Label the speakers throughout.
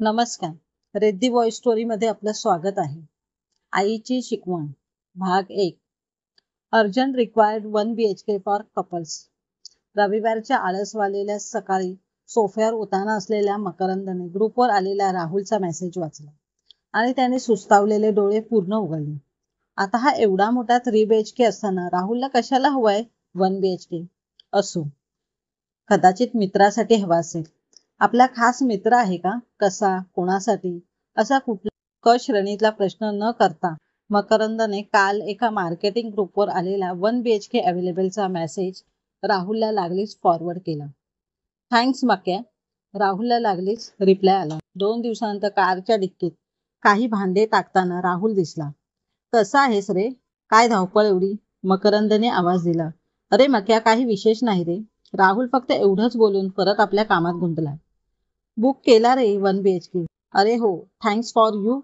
Speaker 1: नमस्कार. रेड्डी वॉइस स्टोरीमध्ये आपलं स्वागत आहे. आईची शिकवण भाग 1. Urgent required 1 BHK for couples. रविवारच्या आळसवालेल्या सकाळी सोफ्यावर उताना असलेल्या मकरंदने ग्रुपवर आलेला राहुलचा मेसेज वाचला आणि त्याने सुस्तावलेले डोळे पूर्ण उघडले. आता हा एवढा मोठा 3 BHK असताना राहुलला कशाला हवाय 1 BHK? असो, कदाचित मित्रासाठी हवा असेल. आपला खास मित्र आहे का? कसा? कोणासाठी? असा कुठला क श्रेणीतला प्रश्न न करता मकरंदने काल एका मार्केटिंग ग्रुपवर आलेला 1 BHK अवेलेबलचा मेसेज राहुलला लागलीच फॉरवर्ड केला. थँक्स मक्या. राहुलला लागलीच रिप्लाय आला. 2 दिवसानंतर कारच्या डिक्कीत काही भांडे टाकताना राहुल दिसला. कसा आहेस रे? काय धावपळ एवढी? मकरंदने आवाज दिला. अरे मक्या, काही विशेष नाही रे. राहुल फक्त एवढंच बोलून परत आपल्या कामात गुंतला. बुक केला रे 1 BHK. अरे हो, thanks for you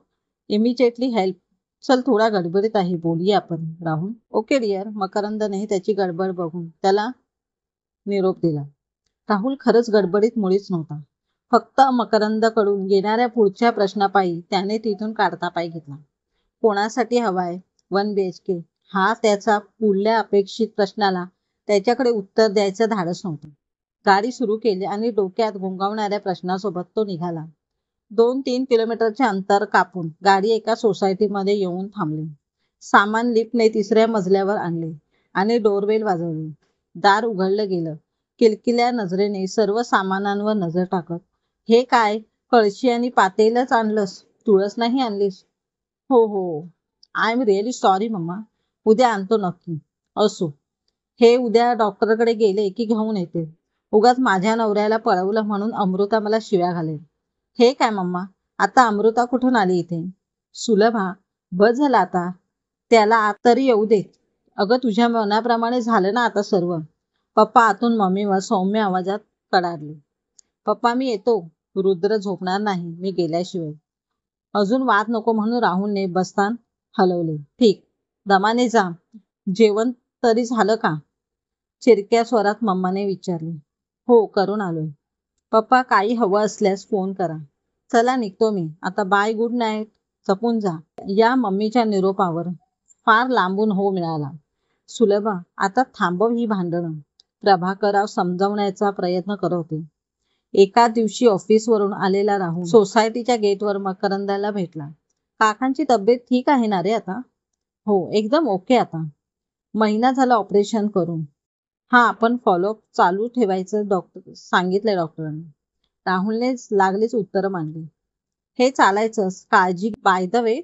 Speaker 1: immediately help. चल, थोडा गडबडीत आहे, बोलूया आपण. Rahul okay dear. मकरंदने त्याची गडबड बघून त्याला निरोप दिला. राहुल खरंच गडबडीत मुळीच नव्हता. फक्त मकरंदकडून येणाऱ्या पुढच्या प्रश्नापायी त्याने तिथून काढता पाय घेतला. कोणासाठी हवाय 1 BHK? हा त्याचा पुढल्या अपेक्षित प्रश्नाला त्याच्याकडे उत्तर द्यायचं धाडस नव्हतं. गाडी सुरू केली आणि डोक्यात घोंगावणाऱ्या प्रश्नासोबत तो निघाला. 2-3 किलोमीटरचे अंतर कापून गाडी एका सोसायटीमध्ये येऊन थांबली. सामान लिफ्टने 3ऱ्या मजल्यावर आणले आणि डोरबेल वाजवली. दार उघडलं गेलं. किलकिल्या नजरेने सर्व सामानांवर नजर टाकत, हे काय, कळशी आणि पातेलच आणलंस? तुळस नाही आणलीस? हो हो, I am really sorry mamma. उद्या आणतो नक्की. असो, हे उद्या डॉक्टरकडे गेले की घेऊन येते. उगाच माझ्या नवऱ्याला पळवलं म्हणून अमृता मला शिव्या घालेल. हे काय मम्मा, आता अमृता कुठून आली इथे? सुलभा, बस झाला आता. त्याला आत तरी येऊ दे. अगं, तुझ्या मनाप्रमाणे झालं ना आता सर्व. पप्पा आतून मम्मीवर सौम्य आवाजात कडाडले. पप्पा मी येतो. रुद्र झोपणार नाही मी गेल्याशिवाय. अजून वाद नको म्हणून राहुलने बस्तान हलवले. ठीक, दमाने जा. जेवण तरी झालं का? चिरक्या स्वरात मम्माने विचारले. हो, करून आलोय. पप्पा, काही हवं असल्यास फोन करा. चला, निघतो मी आता. Bye, good night. जपून जा. या मम्मीच्या निरोपावर फार लांबून हो मिळाला. सुलभा, आता थांबव ही भांडणं. प्रभाकरराव समजावण्याचा प्रयत्न करत होते. एका दिवशी ऑफिसवरून आलेला राहुल सोसायटीच्या गेटवर मकरंदाला भेटला. काकांची तब्येत ठीक आहे ना रे आता? हो, एकदम ओके आता. महिना झाला ऑपरेशन करून. हा, आपण फॉलोअप चालू ठेवायचं सांगितलंय डॉक्टरांनी. राहुलने लागलीच उत्तर मांडली. हे चालायचंच. काळजी. बाय द वे,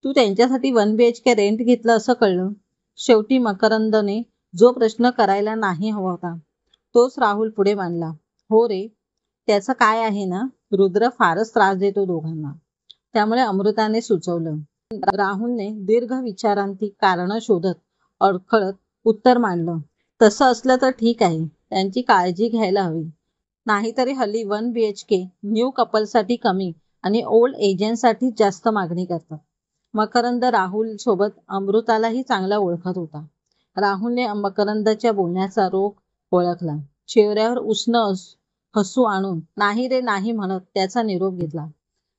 Speaker 1: तू त्यांच्यासाठी 1 BHK रेंट घेतलं असं कळलं. शेवटी मकरंदने जो प्रश्न करायला नाही हवा होता तोच राहुल पुढे मांडला. हो रे, त्याचं काय आहे ना, रुद्र फारच त्रास देतो दोघांना. त्यामुळे अमृताने सुचवलं. राहुलने दीर्घ विचारांती कारणं शोधत अडखळत उत्तर मांडलं. तसं असलं तर ठीक आहे, त्यांची काळजी घ्यायला हवी. नाहीतरी हल्ली 1 BHK न्यू कपलसाठी कमी आणि ओल्ड एजंटसाठी जास्त मागणी करतात. मकरंद राहुल सोबत अमृतालाही चांगला ओळखत होता. राहुलने मकरंदच्या बोलण्याचा रोख ओळखला. चेहऱ्यावर उष्ण हसू आणून नाही रे नाही म्हणत त्याचा निरोप घेतला.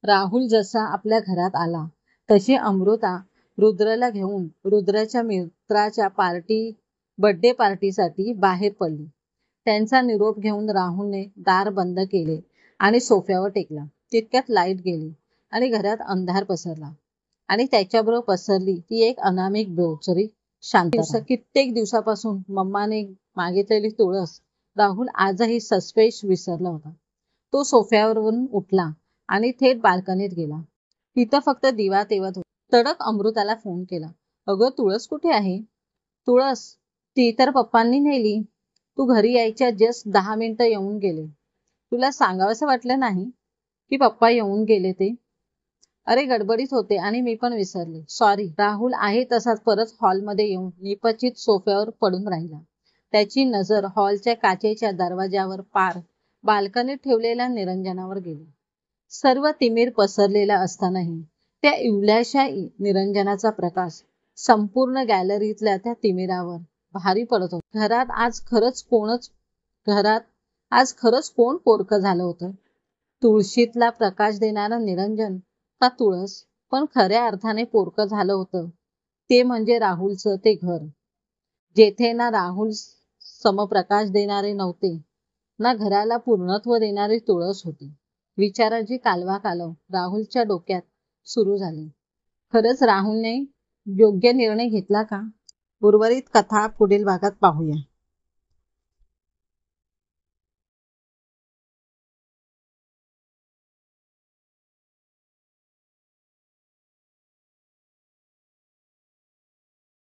Speaker 1: राहुल जसा आपल्या घरात आला तशी अमृता रुद्रला घेऊन रुद्राच्या मित्राच्या बर्थडे पार्टीसाठी बाहेर पडली. त्यांचा निरोप घेऊन राहुलने दार बंद केले आणि सोफ्यावर टेकला. तितक्यात लाईट गेली आणि घरात अंधार पसरला. आणि त्याच्याबरोबर पसरली ती एक अनामिक बोचरी शांतता. कित्येक दिवसापासून मम्माने मागितलेली तुळस राहुल आजही सस्पेश विसरला होता. तो सोफ्यावरून उठला आणि थेट बाल्कनीत गेला. तिथं फक्त दिवा तेवत होता. तडक अमृताला फोन केला. अगं, तुळस कुठे आहे? तुळस? ती तर पप्पांनी नेली. तू घरी यायच्या जस्ट 10 मिनिटं येऊन गेले. तुला सांगावंसं वाटलं नाही की पप्पा येऊन गेले ते? अरे, गडबडीत होते आणि मी पण विसरले. सॉरी. राहुल आहे तसाच परत हॉलमध्ये येऊन निपचित सोफ्यावर पडून राहिला. त्याची नजर हॉलच्या काचेच्या दरवाजावर पार बाल्कनीत ठेवलेल्या निरंजनावर गेली. सर्व तिमीर पसरलेला असतानाही त्या इवल्याशा निरंजनाचा प्रकाश संपूर्ण गॅलरीतल्या त्या तिमिरावर भारी पडत होता. घरात आज खरंच कोण पोरकं झालं होतं? तुळशीतला प्रकाश देणारं निरंजन का तुळस? पण खऱ्या अर्थाने पोरकं झालं होतं ते म्हणजे राहुलचं ते घर, जेथे ना राहुल समप्रकाश देणारे नव्हते, ना घराला पूर्णत्व देणारी तुळस होती. विचाराची कालवा कालव राहुलच्या डोक्यात सुरू झाली. खरंच राहुलने योग्य निर्णय घेतला का? उर्वरित कथा पुढील भागात पाहूया.